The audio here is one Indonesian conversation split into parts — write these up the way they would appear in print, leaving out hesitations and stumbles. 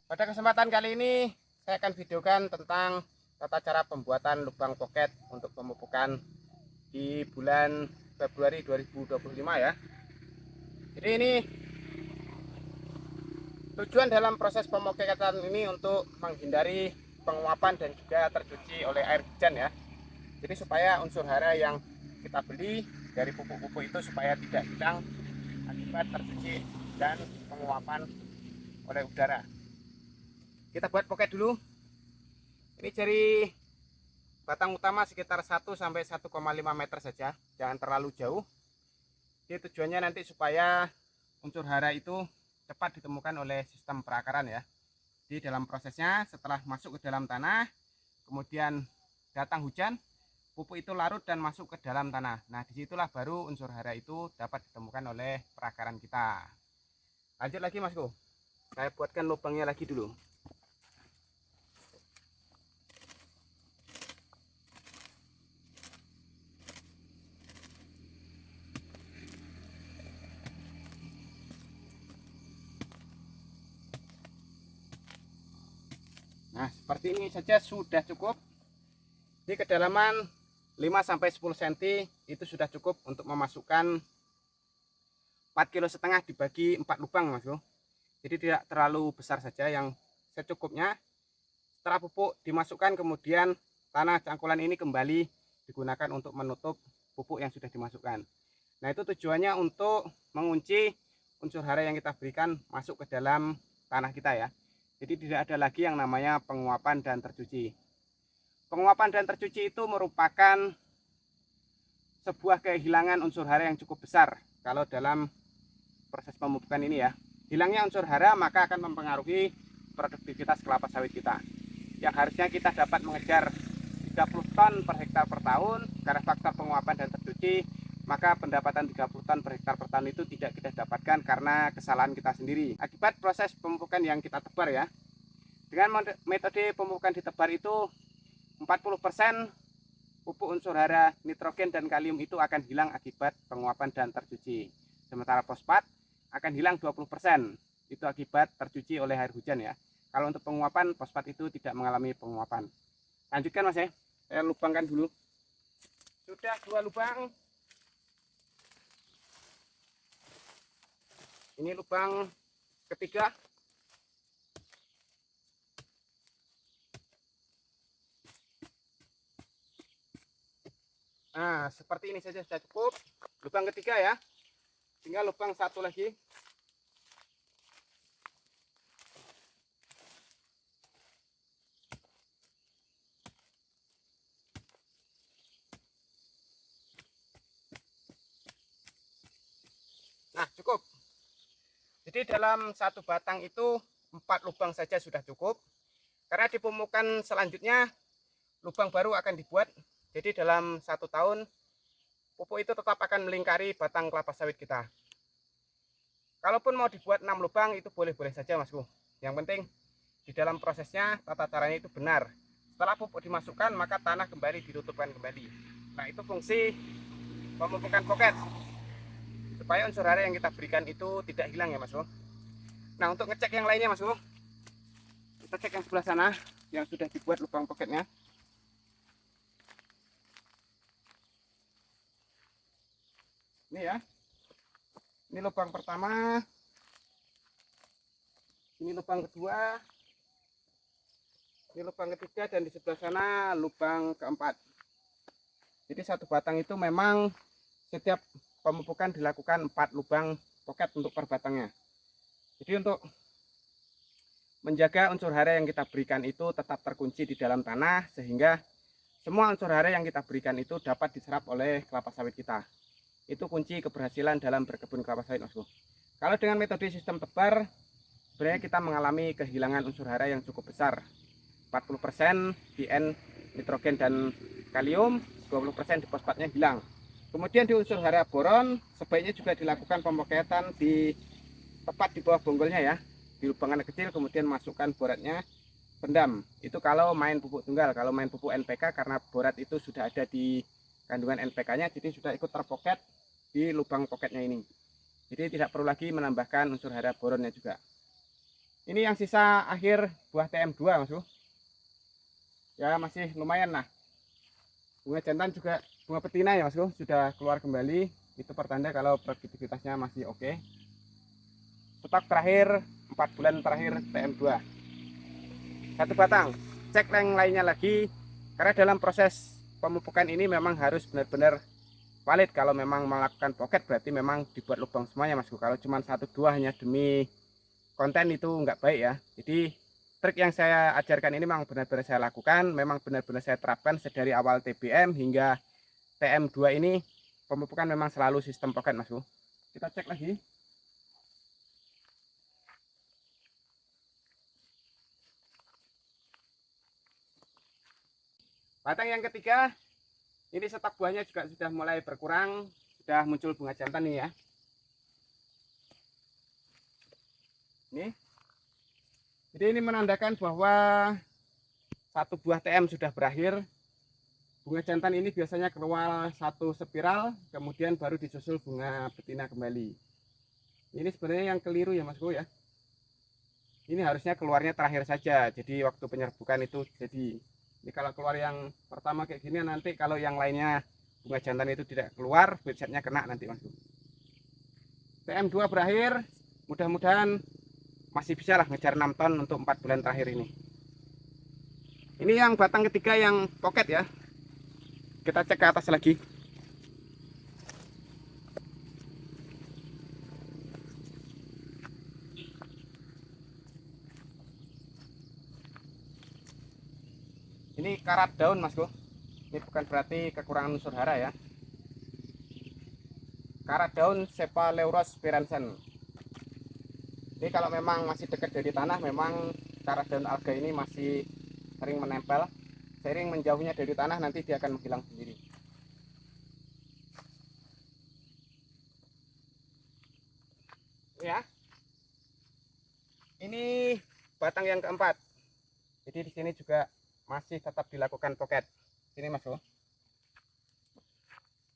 Pada kesempatan kali ini saya akan videokan tentang tata cara pembuatan lubang poket untuk pemupukan di bulan Februari 2025 ya. Jadi ini tujuan dalam proses pemokekatan ini untuk menghindari penguapan dan juga tercuci oleh air hujan ya. Jadi supaya unsur hara yang kita beli dari pupuk-pupuk itu supaya tidak hilang akibat tercuci dan penguapan oleh udara. Kita buat poket dulu. Ini dari batang utama sekitar 1 sampai 1,5 meter saja, jangan terlalu jauh. Jadi tujuannya nanti supaya unsur hara itu cepat ditemukan oleh sistem perakaran ya. Di dalam prosesnya setelah masuk ke dalam tanah, kemudian datang hujan, pupuk itu larut dan masuk ke dalam tanah. Nah, disitulah baru unsur hara itu dapat ditemukan oleh perakaran kita. Lanjut lagi Masku, saya buatkan lubangnya lagi dulu. Nah, seperti ini saja sudah cukup. Di kedalaman 5-10 cm itu sudah cukup untuk memasukkan 4,5 kg dibagi 4 lubang Mas Bro. Jadi tidak terlalu besar saja, yang secukupnya. Setelah pupuk dimasukkan, kemudian tanah cangkulan ini kembali digunakan untuk menutup pupuk yang sudah dimasukkan. Nah, itu tujuannya untuk mengunci unsur hara yang kita berikan masuk ke dalam tanah kita ya. Jadi tidak ada lagi yang namanya penguapan dan tercuci. Penguapan dan tercuci itu merupakan sebuah kehilangan unsur hara yang cukup besar kalau dalam proses pemupukan ini ya. Hilangnya unsur hara maka akan mempengaruhi produktivitas kelapa sawit kita. Yang harusnya kita dapat mengejar 30 ton per hektar per tahun, karena faktor penguapan dan tercuci, maka pendapatan 30 ton per hektar per tahun itu tidak kita dapatkan karena kesalahan kita sendiri. Akibat proses pemupukan yang kita tebar ya. Dengan metode pemupukan ditebar itu 40% pupuk unsur hara, nitrogen dan kalium itu akan hilang akibat penguapan dan tercuci. Sementara fosfat akan hilang 20%. Itu akibat tercuci oleh air hujan ya. Kalau untuk penguapan, fosfat itu tidak mengalami penguapan. Lanjutkan Mas ya. Saya lubangkan dulu. Sudah 2 lubang. Ini lubang ketiga. Nah, seperti ini saja sudah cukup. Lubang ketiga ya. Tinggal lubang satu lagi. Nah, cukup. Jadi dalam satu batang itu 4 lubang saja sudah cukup. Karena di pemupukan selanjutnya lubang baru akan dibuat. Jadi dalam 1 tahun pupuk itu tetap akan melingkari batang kelapa sawit kita. Kalaupun mau dibuat 6 lubang itu boleh-boleh saja Masku. Yang penting di dalam prosesnya tata caranya itu benar. Setelah pupuk dimasukkan maka tanah kembali ditutupkan kembali. Nah, itu fungsi pemupukan poket, supaya unsur hara yang kita berikan itu tidak hilang ya Masku. Nah, untuk ngecek yang lainnya Masku, kita cek yang sebelah sana yang sudah dibuat lubang poketnya. Ini ya, ini lubang pertama, ini lubang kedua, ini lubang ketiga, dan di sebelah sana lubang keempat. Jadi satu batang itu memang setiap pemupukan dilakukan 4 lubang poket untuk per batangnya. Jadi untuk menjaga unsur hara yang kita berikan itu tetap terkunci di dalam tanah, sehingga semua unsur hara yang kita berikan itu dapat diserap oleh kelapa sawit kita. Itu kunci keberhasilan dalam berkebun kelapa sawit Masku. Kalau dengan metode sistem tebar, sebenarnya kita mengalami kehilangan unsur hara yang cukup besar. 40% di nitrogen dan kalium, 20% di fosfatnya hilang. Kemudian di unsur hara boron sebaiknya juga dilakukan pemoketan di tepat di bawah bonggolnya ya, di lubangan kecil, kemudian masukkan boratnya, pendam. Itu kalau main pupuk tunggal. Kalau main pupuk NPK, karena borat itu sudah ada di kandungan NPK-nya, jadi sudah ikut terpoket di lubang poketnya ini. Jadi tidak perlu lagi menambahkan unsur hara boronnya juga. Ini yang sisa akhir buah TM2 Mas Bro. Ya masih lumayan lah. Bunga jantan juga, bunga betina ya Mas Bro, sudah keluar kembali. Itu pertanda kalau produktivitasnya masih oke. Stok terakhir 4 bulan terakhir TM2. Satu batang. Cek yang lainnya lagi, karena dalam proses pemupukan ini memang harus benar-benar valid. Kalau memang melakukan pocket berarti memang dibuat lubang semuanya Mas Bro. Kalau cuma 1-2 hanya demi konten itu nggak baik ya. Jadi trik yang saya ajarkan ini memang benar-benar saya lakukan, memang benar-benar saya terapkan sedari awal TBM hingga TM2 ini. Pemupukan memang selalu sistem pocket Mas Bro. Kita cek lagi. Batang yang ketiga, ini stok buahnya juga sudah mulai berkurang, sudah muncul bunga jantan nih ya. Ini. Jadi ini menandakan bahwa satu buah TM sudah berakhir. Bunga jantan ini biasanya keluar satu spiral, kemudian baru disusul bunga betina kembali. Ini sebenarnya yang keliru ya Mas Bro ya. Ini harusnya keluarnya terakhir saja, jadi waktu penyerbukan itu jadi. Ini kalau keluar yang pertama kayak gini, nanti kalau yang lainnya bunga jantan itu tidak keluar, websitenya kena nanti Mas Bro. TM2 berakhir, mudah-mudahan masih bisa lah ngejar 6 ton untuk 4 bulan terakhir ini. Ini yang batang ketiga yang pocket ya. Kita cek ke atas lagi. Ini karat daun Mas Bro. Ini bukan berarti kekurangan unsur hara ya. Karat daun Cephaleuros spiransen. Ini kalau memang masih dekat dari tanah, memang karat daun alga ini masih sering menempel. Sering menjauhnya dari tanah, nanti dia akan menghilang sendiri. Ya. Ini batang yang keempat. Jadi di sini juga masih tetap dilakukan pocket. Sini Mas Bro.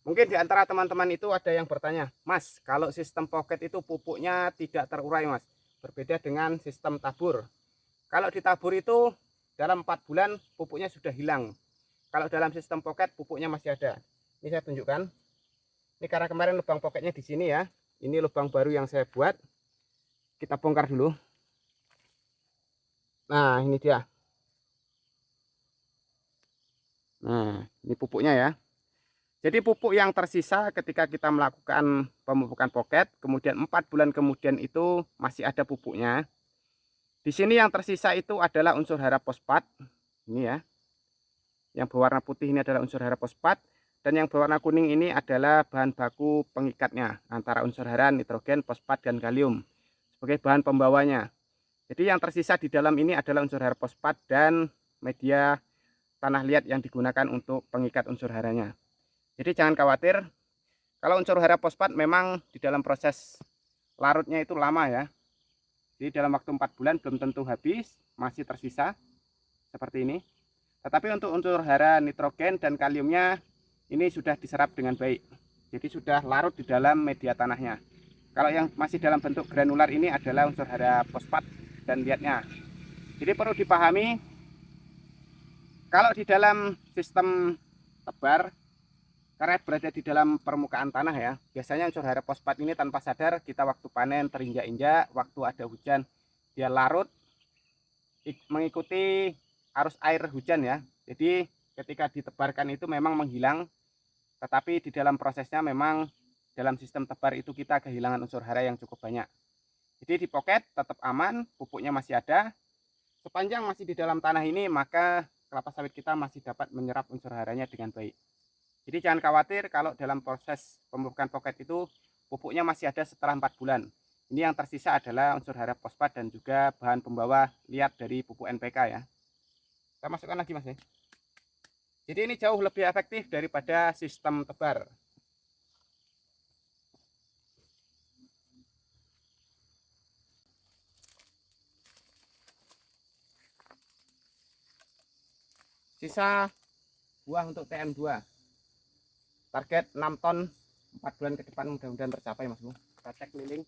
Mungkin di antara teman-teman itu ada yang bertanya, Mas, kalau sistem pocket itu pupuknya tidak terurai Mas, berbeda dengan sistem tabur. Kalau ditabur itu dalam 4 bulan pupuknya sudah hilang. Kalau dalam sistem pocket pupuknya masih ada. Ini saya tunjukkan. Ini karena kemarin lubang pocketnya di sini ya. Ini lubang baru yang saya buat. Kita bongkar dulu. Nah, ini dia. Nah, ini pupuknya ya. Jadi pupuk yang tersisa ketika kita melakukan pemupukan pocket, kemudian 4 bulan kemudian itu masih ada pupuknya. Di sini yang tersisa itu adalah unsur hara fosfat. Ini ya. Yang berwarna putih ini adalah unsur hara fosfat, dan yang berwarna kuning ini adalah bahan baku pengikatnya antara unsur hara, nitrogen, fosfat, dan kalium sebagai bahan pembawanya. Jadi yang tersisa di dalam ini adalah unsur hara fosfat dan media tanah liat yang digunakan untuk pengikat unsur haranya. Jadi jangan khawatir, kalau unsur hara fosfat memang di dalam proses larutnya itu lama ya. Jadi dalam waktu 4 bulan belum tentu habis, masih tersisa seperti ini. Tetapi untuk unsur hara nitrogen dan kaliumnya ini sudah diserap dengan baik. Jadi sudah larut di dalam media tanahnya. Kalau yang masih dalam bentuk granular ini adalah unsur hara fosfat dan liatnya. Jadi perlu dipahami, kalau di dalam sistem tebar, karena berada di dalam permukaan tanah ya, biasanya unsur hara fosfat ini tanpa sadar kita waktu panen terinjak-injak, waktu ada hujan dia larut mengikuti arus air hujan ya. Jadi ketika ditebarkan itu memang menghilang, tetapi di dalam prosesnya memang dalam sistem tebar itu kita kehilangan unsur hara yang cukup banyak. Jadi di pocket tetap aman, pupuknya masih ada. Sepanjang masih di dalam tanah ini, maka kelapa sawit kita masih dapat menyerap unsur haranya dengan baik. Jadi jangan khawatir kalau dalam proses pemupukan pocket itu pupuknya masih ada setelah 4 bulan. Ini yang tersisa adalah unsur hara fosfat dan juga bahan pembawa liat dari pupuk NPK ya. Kita masukkan lagi Mas. Jadi ini jauh lebih efektif daripada sistem tebar. Sisa buah untuk TM2. Target 6 ton 4 bulan ke depan mudah-mudahan tercapai Mas Bu. Kita cek keliling.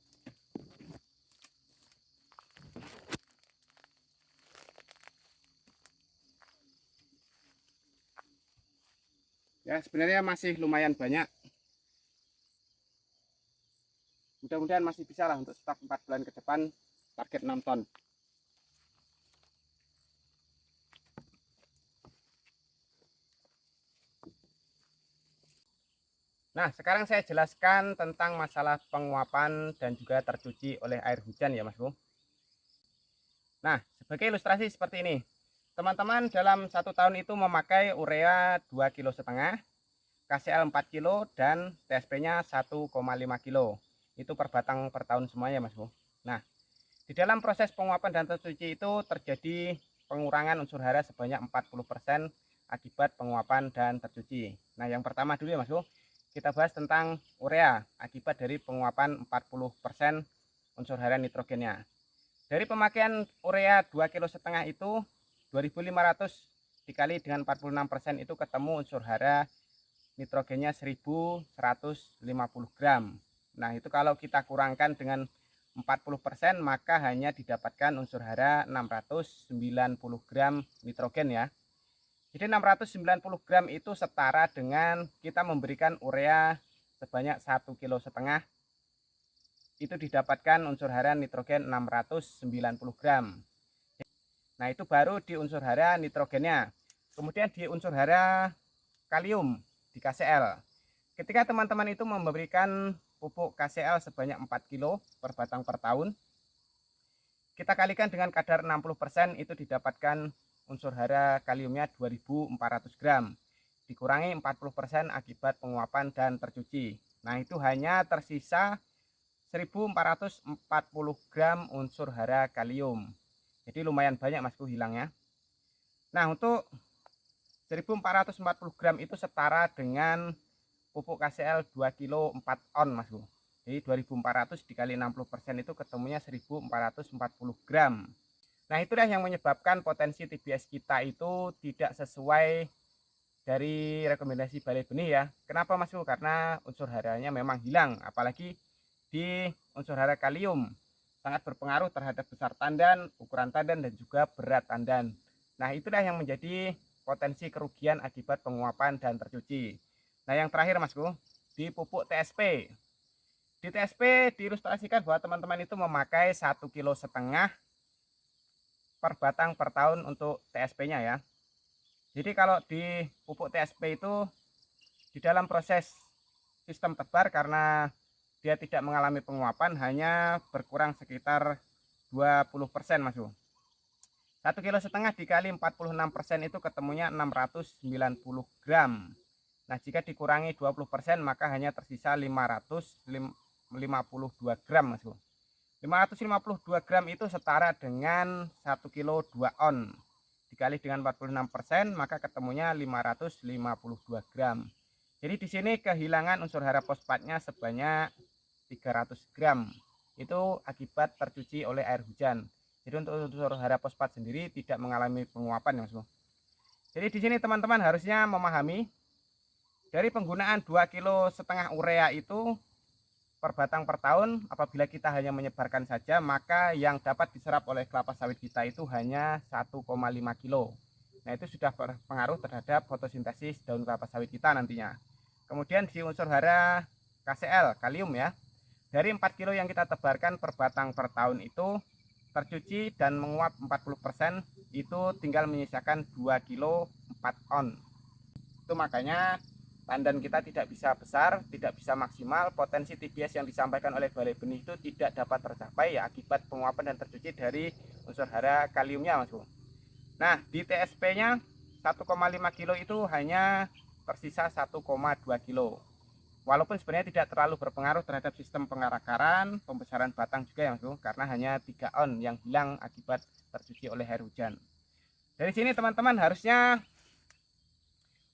Ya, sebenarnya masih lumayan banyak. Mudah-mudahan masih bisa lah untuk stok 4 bulan ke depan, target 6 ton. Nah, sekarang saya jelaskan tentang masalah penguapan dan juga tercuci oleh air hujan ya Mas Bro. Nah, sebagai ilustrasi seperti ini. Teman-teman dalam 1 tahun itu memakai urea 2,5 kg, KCL 4 kg, dan TSP-nya 1,5 kg. Itu per batang per tahun semuanya Mas Bro. Nah, di dalam proses penguapan dan tercuci itu terjadi pengurangan unsur hara sebanyak 40% akibat penguapan dan tercuci. Nah, yang pertama dulu ya Mas Bro. Kita bahas tentang urea akibat dari penguapan 40% unsur hara nitrogennya. Dari pemakaian urea 2,5 kg itu 2.500 dikali dengan 46% itu ketemu unsur hara nitrogennya 1.150 gram. Nah, itu kalau kita kurangkan dengan 40% maka hanya didapatkan unsur hara 690 gram nitrogen ya. Jadi 690 gram itu setara dengan kita memberikan urea sebanyak 1,5 kg, itu didapatkan unsur hara nitrogen 690 gram. Nah, itu baru di unsur hara nitrogennya. Kemudian di unsur hara kalium di KCL. Ketika teman-teman itu memberikan pupuk KCL sebanyak 4 kg per batang per tahun, kita kalikan dengan kadar 60%, itu didapatkan unsur hara kaliumnya 2.400 gram. Dikurangi 40% akibat penguapan dan tercuci. Nah, itu hanya tersisa 1.440 gram unsur hara kalium. Jadi lumayan banyak Mas Bro hilangnya. Nah, untuk 1.440 gram itu setara dengan pupuk KCL 2 kg 4 on Mas Bro. Jadi 2.400 dikali 60% itu ketemunya 1.440 gram. Nah, itulah yang menyebabkan potensi TBS kita itu tidak sesuai dari rekomendasi Balai Benih ya. Kenapa Mas Bro? Karena unsur haranya memang hilang, apalagi di unsur hara kalium sangat berpengaruh terhadap besar tandan, ukuran tandan, dan juga berat tandan. Nah, itulah yang menjadi potensi kerugian akibat penguapan dan tercuci. Nah, yang terakhir Mas Bro, di pupuk TSP. Di TSP diilustrasikan bahwa teman-teman itu memakai 1,5 kg per batang per tahun untuk TSP-nya ya. Jadi kalau di pupuk TSP itu di dalam proses sistem tebar, karena dia tidak mengalami penguapan, hanya berkurang sekitar 20% Mas Bro. 1,5 kg dikali 46% itu ketemunya 690 gram. Nah, jika dikurangi 20% maka hanya tersisa 552 gram Mas Bro. 552 gram itu setara dengan 1 kilo 2 on. Dikali dengan 46% maka ketemunya 552 gram. Jadi di sini kehilangan unsur hara fosfatnya sebanyak 300 gram. Itu akibat tercuci oleh air hujan. Jadi untuk unsur hara fosfat sendiri tidak mengalami penguapan ya Mas Bro. Jadi di sini teman-teman harusnya memahami dari penggunaan 2,5 kg urea itu per batang per tahun, apabila kita hanya menyebarkan saja, maka yang dapat diserap oleh kelapa sawit kita itu hanya 1,5 kg. Nah, itu sudah berpengaruh terhadap fotosintesis daun kelapa sawit kita nantinya. Kemudian di unsur hara KCL kalium ya, dari 4 kg yang kita tebarkan per batang per tahun itu tercuci dan menguap 40%, itu tinggal menyisakan 2 kg 4 on. Itu makanya tandan kita tidak bisa besar, tidak bisa maksimal. Potensi TBS yang disampaikan oleh Balai Benih itu tidak dapat tercapai ya akibat penguapan dan tercuci dari unsur hara kaliumnya Mas Bro. Nah, di TSP-nya 1,5 kg itu hanya tersisa 1,2 kg. Walaupun sebenarnya tidak terlalu berpengaruh terhadap sistem pengakaran, pembesaran batang juga ya Mas Bro, karena hanya 3 on yang hilang akibat tercuci oleh air hujan. Dari sini teman-teman harusnya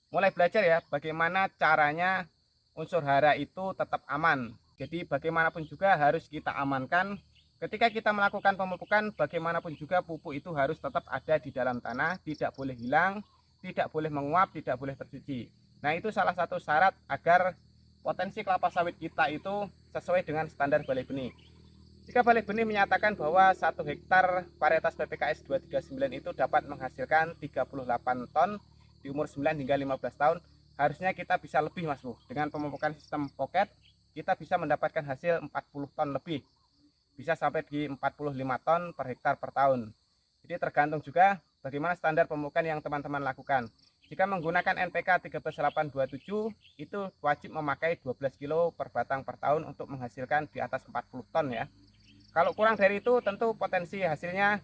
mulai belajar ya bagaimana caranya unsur hara itu tetap aman. Jadi bagaimanapun juga harus kita amankan. Ketika kita melakukan pemupukan, bagaimanapun juga pupuk itu harus tetap ada di dalam tanah, tidak boleh hilang, tidak boleh menguap, tidak boleh tercuci. Nah, itu salah satu syarat agar potensi kelapa sawit kita itu sesuai dengan standar Balai Benih. Jika Balai Benih menyatakan bahwa 1 hektar varietas PPKS 239 itu dapat menghasilkan 38 ton di umur 9 hingga 15 tahun, harusnya kita bisa lebih Mas Bro. Dengan pemupukan sistem pocket kita bisa mendapatkan hasil 40 ton lebih, bisa sampai di 45 ton per hektar per tahun. Jadi tergantung juga bagaimana standar pemupukan yang teman-teman lakukan. Jika menggunakan NPK 13827 itu wajib memakai 12 kilo per batang per tahun untuk menghasilkan di atas 40 ton ya. Kalau kurang dari itu tentu potensi hasilnya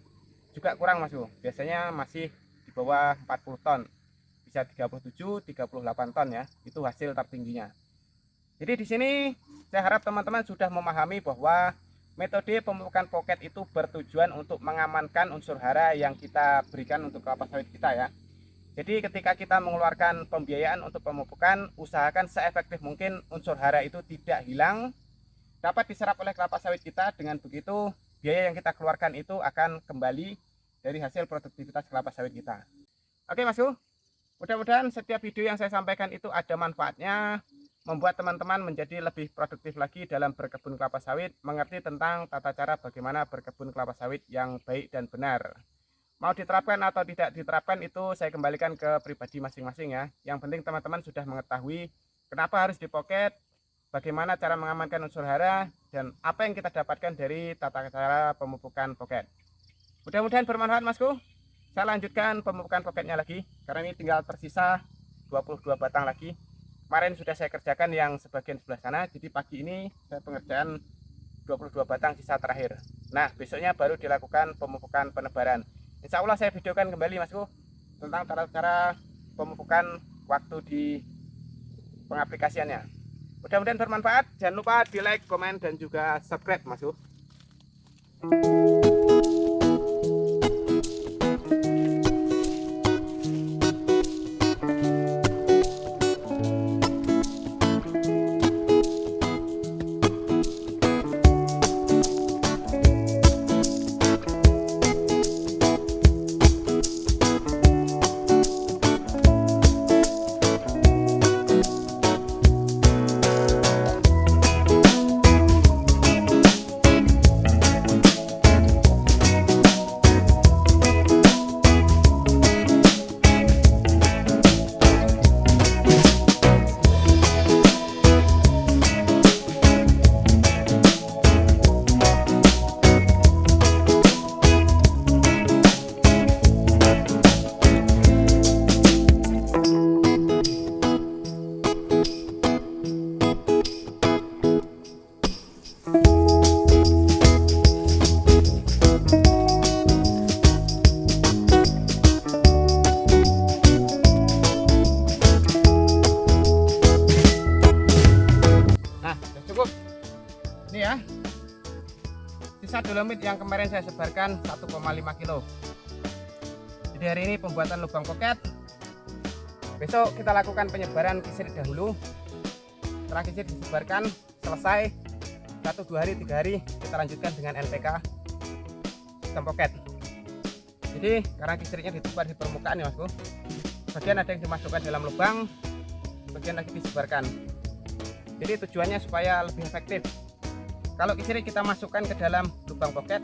juga kurang Mas Bro. Biasanya masih di bawah 40 ton. Bisa 37, 38 ton ya. Itu hasil tertingginya. Jadi di sini saya harap teman-teman sudah memahami bahwa metode pemupukan pocket itu bertujuan untuk mengamankan unsur hara yang kita berikan untuk kelapa sawit kita ya. Jadi ketika kita mengeluarkan pembiayaan untuk pemupukan, usahakan seefektif mungkin unsur hara itu tidak hilang, dapat diserap oleh kelapa sawit kita. Dengan begitu biaya yang kita keluarkan itu akan kembali dari hasil produktivitas kelapa sawit kita. Oke Mas Bro, mudah-mudahan setiap video yang saya sampaikan itu ada manfaatnya, membuat teman-teman menjadi lebih produktif lagi dalam berkebun kelapa sawit, mengerti tentang tata cara bagaimana berkebun kelapa sawit yang baik dan benar. Mau diterapkan atau tidak diterapkan itu saya kembalikan ke pribadi masing-masing ya. Yang penting teman-teman sudah mengetahui kenapa harus di pocket, bagaimana cara mengamankan unsur hara, dan apa yang kita dapatkan dari tata cara pemupukan pocket. Mudah-mudahan bermanfaat Mas Bro. Saya lanjutkan pemupukan pocketnya lagi, karena ini tinggal tersisa 22 batang lagi. Kemarin sudah saya kerjakan yang sebagian sebelah sana, jadi pagi ini saya pengerjaan 22 batang sisa terakhir. Nah besoknya baru dilakukan pemupukan penebaran. Insya Allah saya videokan kembali Mas Bro tentang cara-cara pemupukan waktu di pengaplikasiannya. Mudah-mudahan bermanfaat. Jangan lupa di like, komen, dan juga subscribe Mas Bro. Ini ya sisa dolomit yang kemarin saya sebarkan 1,5 kilo. Jadi hari ini pembuatan lubang pocket, besok kita lakukan penyebaran kisrit dahulu. Setelah kisrit disebarkan selesai 1-2 hari 3 hari kita lanjutkan dengan NPK sistem pocket. Jadi karena kisritnya ditebar di permukaan ya Mas Bro, bagian ada yang dimasukkan dalam lubang, bagian lagi disebarkan. Jadi tujuannya supaya lebih efektif. Kalau kisrit kita masukkan ke dalam lubang pocket,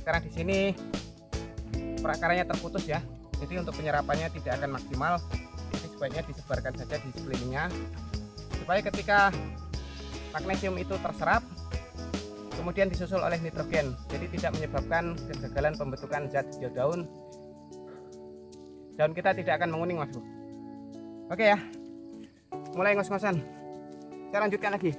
karena di sini perakarannya terputus ya, jadi untuk penyerapannya tidak akan maksimal. Jadi sebaiknya disebarkan saja di sekelilingnya, supaya ketika magnesium itu terserap, kemudian disusul oleh nitrogen, jadi tidak menyebabkan kegagalan pembentukan zat hijau daun. Daun kita tidak akan menguning Mas Bro. Oke ya, mulai ngos-ngosan. Kita lanjutkan lagi.